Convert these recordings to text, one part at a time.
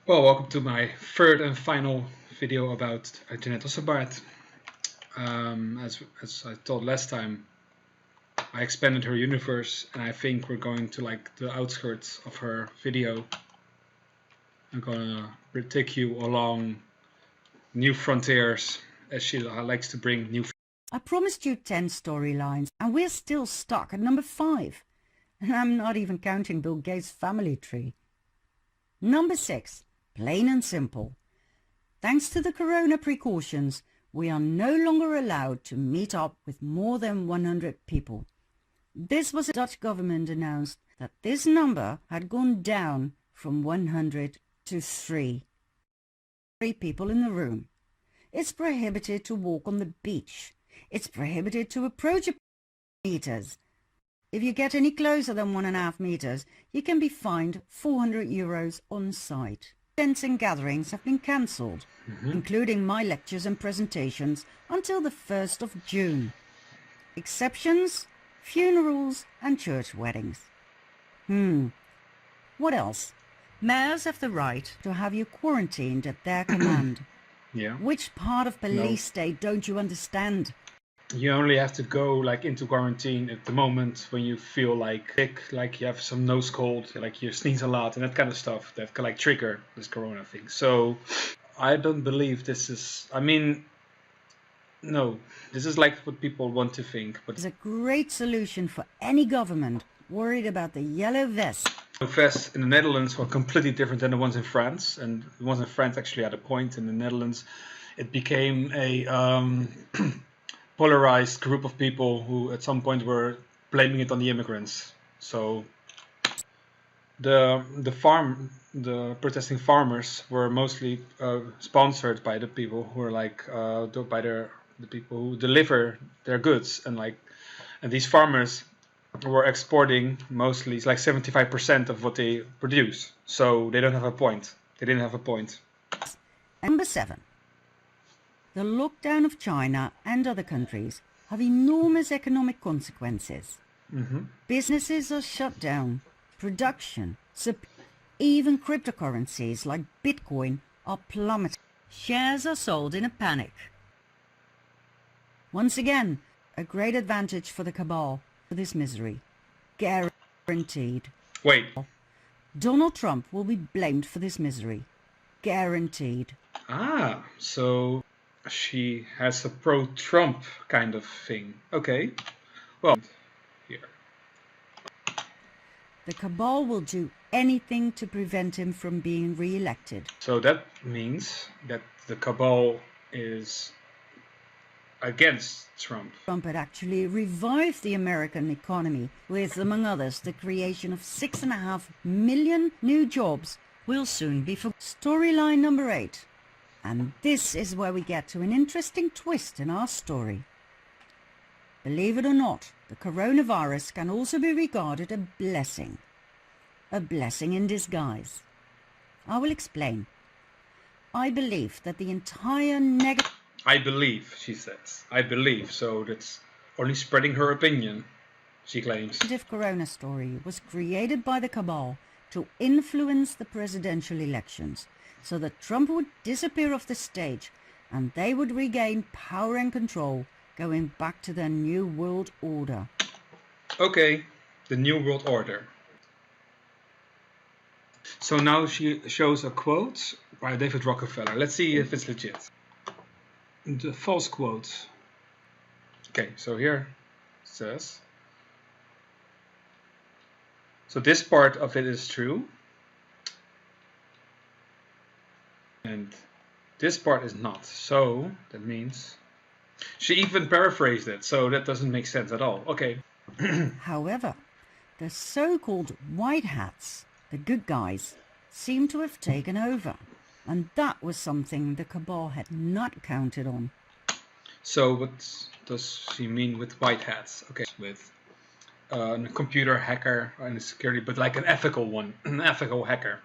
Well, welcome to my third and final video about Jeanette Ossenbaert. As I told last time, I expanded her universe, and I think we're going to like the outskirts of her video. I'm gonna take you along new frontiers, as she likes to bring new. I promised you 10 storylines, and we're still stuck at number 5. And I'm not even counting Bill Gates' family tree. Number 6, plain and simple. Thanks to the corona precautions, we are no longer allowed to meet up with more than 100 people. This was the Dutch government announced that this number had gone down from 100 to 3. 3 people in the room. It's prohibited to walk on the beach. It's prohibited to approach meters. If you get any closer than 1.5 meters, you can be fined €400 on site. Events and gatherings have been cancelled, including my lectures and presentations, until the 1st of June. Exceptions? Funerals and church weddings. What else? Mayors have the right to have you quarantined at their command. Yeah. Which part of police state don't you understand? You only have to go like into quarantine at the moment when you feel like sick, like you have some nose cold, like you sneeze a lot and that kind of stuff that can like trigger this corona thing. So I don't believe this is, no, this is like what people want to think. But It's a great solution for any government worried about the yellow vest. the vests in the Netherlands were completely different than the ones in France, and the ones in France actually had a point. In the Netherlands, it became a polarized group of people who at some point were blaming it on the immigrants. So the protesting farmers were mostly sponsored by the people who are like the people who deliver their goods, and these farmers were exporting mostly, it's like 75% of what they produce. So they don't have a point. They didn't have a point. Number 7. The lockdown of China and other countries have enormous economic consequences. Businesses are shut down, production, even cryptocurrencies like Bitcoin are plummeting. Shares are sold in a panic. Once again, a great advantage for the cabal for this misery. Guaranteed. Wait. Donald Trump will be blamed for this misery. Guaranteed. Ah, so she has a pro-Trump kind of thing. Okay. Well, here. The cabal will do anything to prevent him from being re-elected. So that means that the cabal is against Trump. Trump had actually revived the American economy with, among others, the creation of 6.5 million new jobs will soon be for storyline number 8. And this is where we get to an interesting twist in our story. Believe it or not, the coronavirus can also be regarded a blessing in disguise. I will explain. I believe that the entire negative... I believe, she says. I believe, so that's only spreading her opinion, she claims. corona story was created by the cabal to influence the presidential elections, so that Trump would disappear off the stage and they would regain power and control, going back to their new world order. Okay, the new world order. So now she shows a quote by David Rockefeller. Let's see if it's legit. The false quote. Okay, so here it says, so this part of it is true, and this part is not. So that means she even paraphrased it, so that doesn't make sense at all. Okay. However, the so-called white hats, the good guys, seem to have taken over, and that was something the cabal had not counted on. So what does she mean with white hats? Okay, with a computer hacker and security, but like an ethical one, an ethical hacker.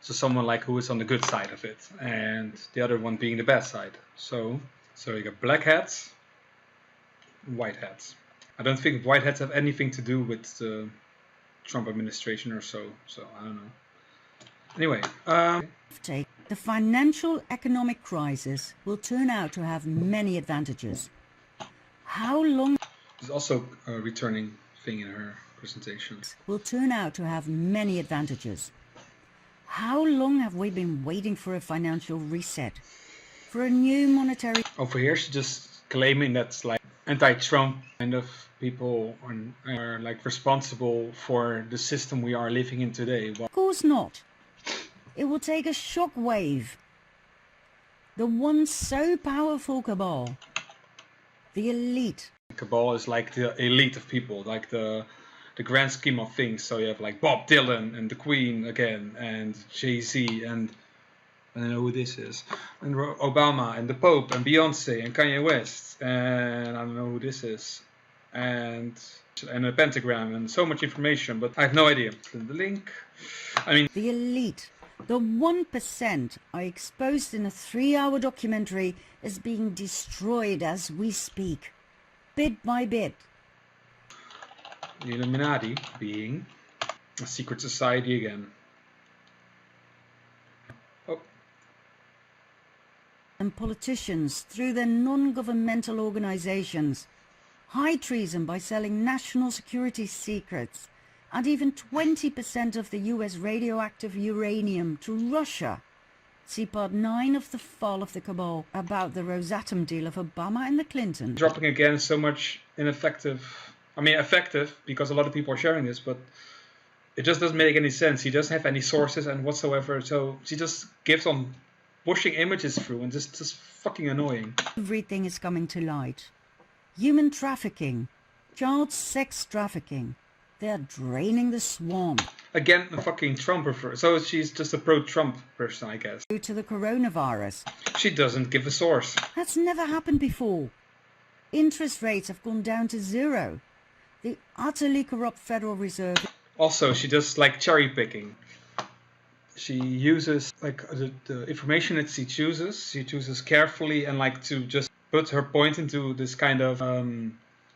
So someone like who is on the good side of it, and the other one being the bad side. So you got black hats, white hats. I don't think white hats have anything to do with the Trump administration or so. So I don't know. Anyway, The financial economic crisis will turn out to have many advantages. How long there's also a returning thing in her presentation. Will turn out to have many advantages. How long have we been waiting for a financial reset? For a new monetary... Over here, she's just claiming that's like anti-Trump kind of people are like responsible for the system we are living in today. Of course not. It will take a shock wave. The once so powerful cabal, the elite. Cabal is like the elite of people, like the grand scheme of things. So you have like Bob Dylan and the Queen again, and Jay-Z, and I don't know who this is, and Obama and the Pope and Beyonce and Kanye West, and I don't know who this is, and a pentagram and so much information, but I have no idea. The link, I mean, the elite. The 1% I exposed in a 3-hour documentary is being destroyed as we speak, bit by bit. The Illuminati being a secret society again. Oh. And politicians through their non-governmental organizations. High treason by selling national security secrets. And even 20% of the US radioactive uranium to Russia. See part 9 of The Fall of the Cabal about the Rosatom deal of Obama and the Clintons. Dropping again so much ineffective. I mean, effective because a lot of people are sharing this, but it just doesn't make any sense. He doesn't have any sources and whatsoever, so she just gives on pushing images through and just fucking annoying. Everything is coming to light. Human trafficking, child sex trafficking. They're draining the swamp. Again, the fucking Trump refer. So she's just a pro-Trump person, I guess. Due to the coronavirus. She doesn't give a source. That's never happened before. Interest rates have gone down to 0. The utterly corrupt Federal Reserve. Also, she does like cherry picking. She uses like the information that she chooses carefully and like to just put her point into this kind of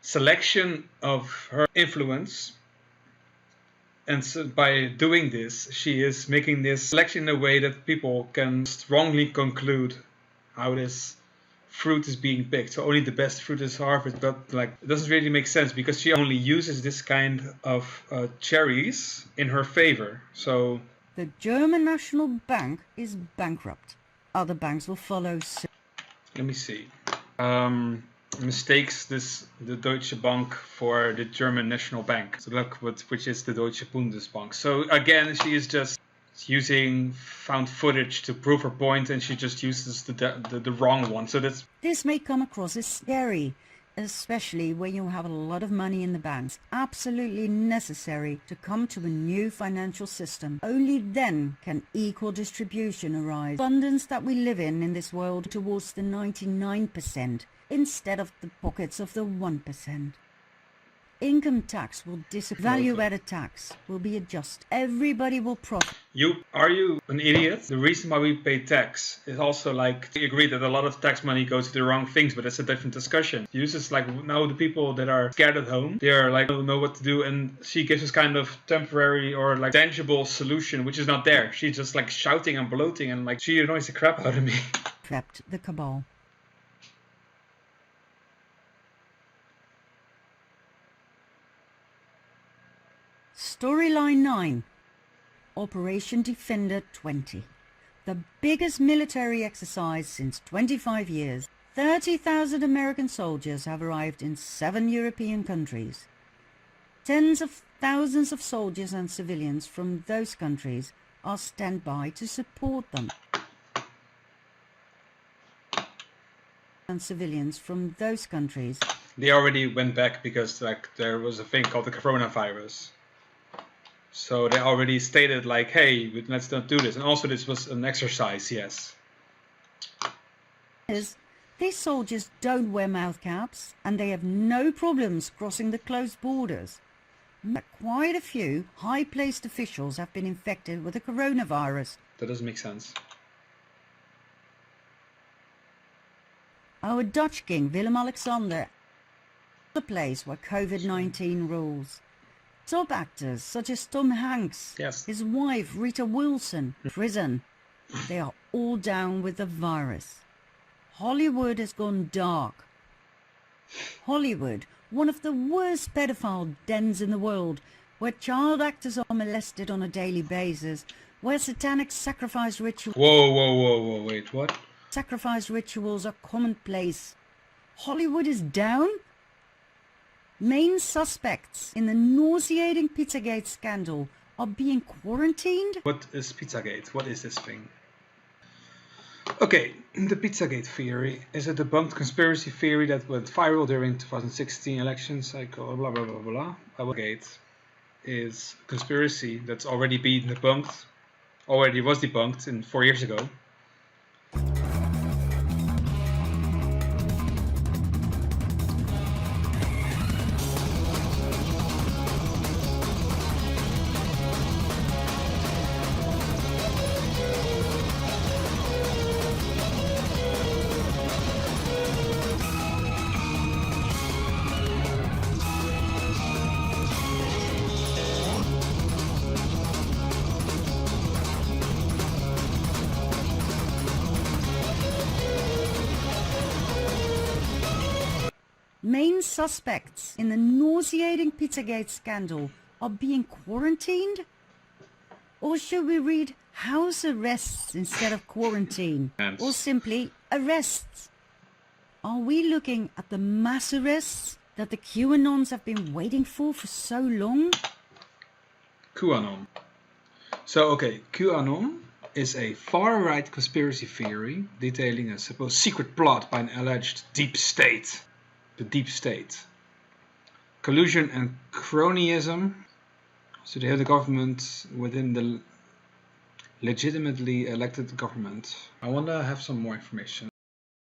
selection of her influence. And so by doing this, she is making this selection in a way that people can strongly conclude how this fruit is being picked. So only the best fruit is harvested, but like it doesn't really make sense because she only uses this kind of cherries in her favor. So the German National Bank is bankrupt. Other banks will follow soon. Let me see. Mistakes the Deutsche Bank for the German National Bank. So look, which is the Deutsche Bundesbank. So again, she is just using found footage to prove her point, and she just uses the wrong one. So this may come across as scary, especially when you have a lot of money in the banks. Absolutely necessary to come to a new financial system. Only then can equal distribution arise. Abundance that we live in this world towards the 99%. Instead of the pockets of the 1%. Income tax will disappear. Value-added tax will be adjusted. Everybody will profit. Are you an idiot? The reason why we pay tax is also like, we agree that a lot of tax money goes to the wrong things, but that's a different discussion. Uses like now the people that are scared at home, they are like don't know what to do, and she gives us kind of temporary or like tangible solution, which is not there. She's just like shouting and bloating, and like she annoys the crap out of me. Trapped the cabal. Storyline 9, Operation Defender 20, the biggest military exercise since 25 years. 30,000 American soldiers have arrived in 7 European countries. Tens of thousands of soldiers and civilians from those countries are standby to support them. And civilians from those countries. They already went back because like there was a thing called the coronavirus. So they already stated like, hey, let's not do this. And also this was an exercise, yes. These soldiers don't wear mouth caps and they have no problems crossing the closed borders. But quite a few high-placed officials have been infected with the coronavirus. That doesn't make sense. Our Dutch king, Willem-Alexander, the place where COVID-19 rules. Top actors such as Tom Hanks, Yes. his wife Rita Wilson, prison. They are all down with the virus. Hollywood has gone dark. Hollywood, one of the worst pedophile dens in the world, where child actors are molested on a daily basis, where satanic sacrifice rituals Wait, what? are commonplace. Hollywood is down? Main suspects in the nauseating Pizzagate scandal are being quarantined? What is Pizzagate? What is this thing? Okay, the Pizzagate theory is a debunked conspiracy theory that went viral during 2016 election cycle, blah blah blah blah. Pizzagate is a conspiracy that's already been debunked, already was debunked 4 years ago. Main suspects in the nauseating Pizzagate scandal are being quarantined? Or should we read house arrests instead of quarantine? Or simply arrests? Are we looking at the mass arrests that the QAnons have been waiting for so long? QAnon. So, okay, QAnon is a far-right conspiracy theory detailing a supposed secret plot by an alleged deep state. The deep state. Collusion and cronyism. So they have the government within the legitimately elected government. I want to have some more information.